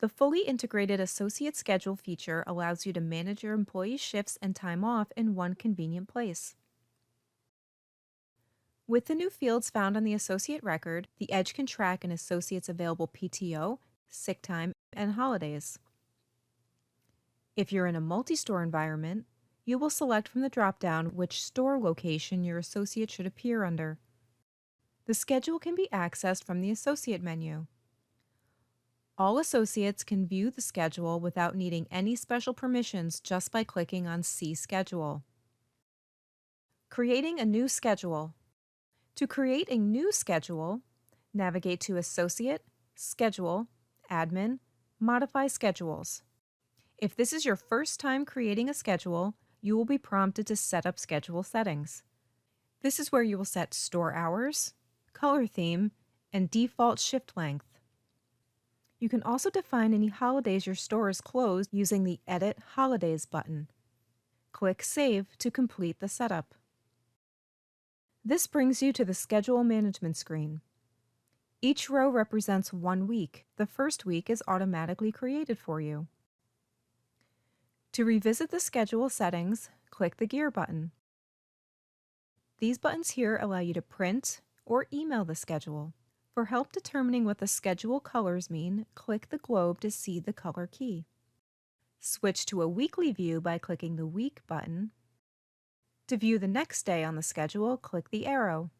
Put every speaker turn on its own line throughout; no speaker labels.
The fully integrated associate schedule feature allows you to manage your employees' shifts and time off in one convenient place. With the new fields found on the associate record, the Edge can track an associate's available PTO, sick time, and holidays. If you're in a multi-store environment, you will select from the drop-down which store location your associate should appear under. The schedule can be accessed from the associate menu. All associates can view the schedule without needing any special permissions just by clicking on See Schedule. Creating a new schedule. To create a new schedule, navigate to Associate, Schedule, Admin, Modify Schedules. If this is your first time creating a schedule, you will be prompted to set up schedule settings. This is where you will set store hours, color theme, and default shift length. You can also define any holidays your store is closed using the Edit Holidays button. Click Save to complete the setup. This brings you to the Schedule Management screen. Each row represents 1 week. The first week is automatically created for you. To revisit the schedule settings, click the Gear button. These buttons here allow you to print or email the schedule. For help determining what the schedule colors mean, click the globe to see the color key. Switch to a weekly view by clicking the Week button. To view the next day on the schedule, click the arrow.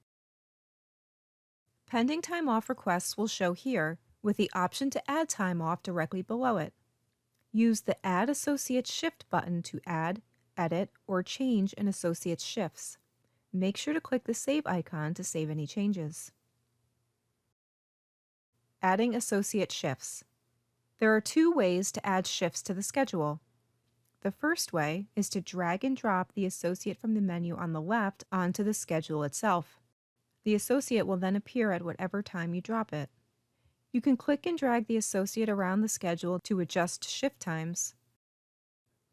Pending time off requests will show here, with the option to add time off directly below it. Use the Add Associate Shift button to add, edit, or change an associate's shifts. Make sure to click the Save icon to save any changes. Adding associate shifts. There are 2 ways to add shifts to the schedule. The first way is to drag and drop the associate from the menu on the left onto the schedule itself. The associate will then appear at whatever time you drop it. You can click and drag the associate around the schedule to adjust shift times.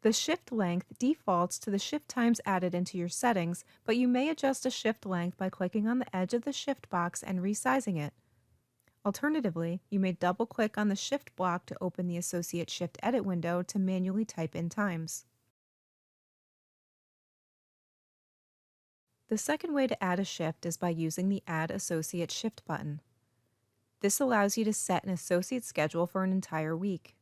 The shift length defaults to the shift times added into your settings, but you may adjust a shift length by clicking on the edge of the shift box and resizing it. Alternatively, you may double-click on the shift block to open the associate shift edit window to manually type in times. The second way to add a shift is by using the Add Associate Shift button. This allows you to set an associate schedule for an entire week.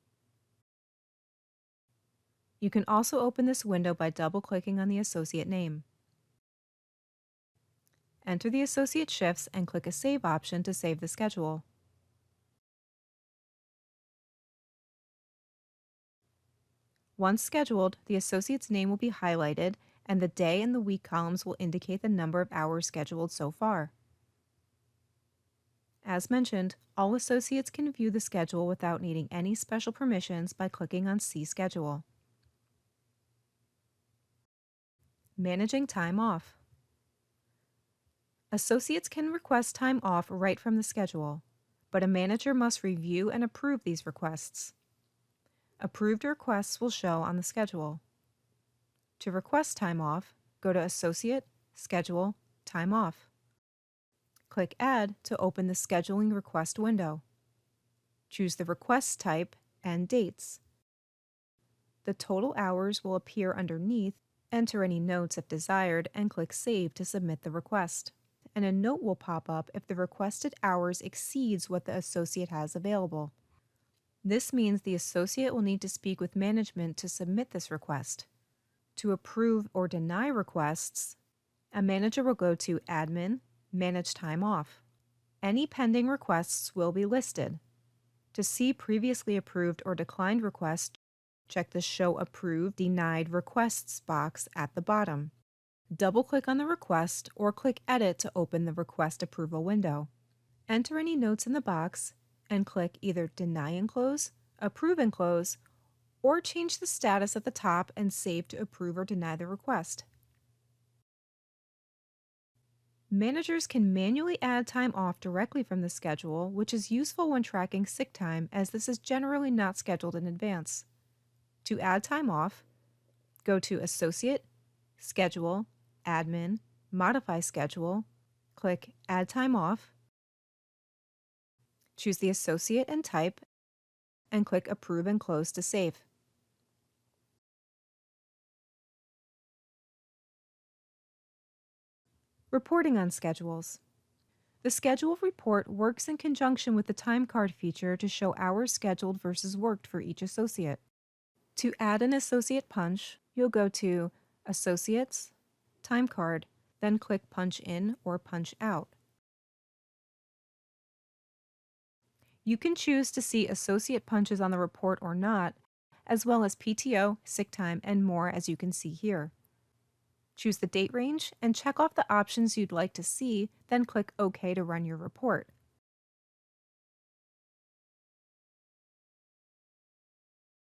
You can also open this window by double-clicking on the associate name. Enter the associate shifts and click a Save option to save the schedule. Once scheduled, the associate's name will be highlighted and the day and the week columns will indicate the number of hours scheduled so far. As mentioned, all associates can view the schedule without needing any special permissions by clicking on See Schedule. Managing time off. Associates can request time off right from the schedule, but a manager must review and approve these requests. Approved requests will show on the schedule. To request time off, go to Associate, Schedule, Time Off. Click Add to open the scheduling request window. Choose the request type and dates. The total hours will appear underneath. Enter any notes if desired and click Save to submit the request. And a note will pop up if the requested hours exceeds what the associate has available. This means the associate will need to speak with management to submit this request. To approve or deny requests, a manager will go to Admin, Manage Time Off. Any pending requests will be listed. To see previously approved or declined requests, check the Show Approved, Denied Requests box at the bottom. Double-click on the request or click Edit to open the request approval window. Enter any notes in the box and click either Deny and Close, Approve and Close, or change the status at the top and save to approve or deny the request. Managers can manually add time off directly from the schedule, which is useful when tracking sick time as this is generally not scheduled in advance. To add time off, go to Associate, Schedule, Admin, Modify Schedule, click Add Time Off, choose the associate and type, and click Approve and Close to save. Reporting on schedules. The schedule report works in conjunction with the time card feature to show hours scheduled versus worked for each associate. To add an associate punch, you'll go to Associates, Time Card, then click Punch In or Punch Out. You can choose to see associate punches on the report or not, as well as PTO, sick time, and more, as you can see here. Choose the date range and check off the options you'd like to see, then click OK to run your report.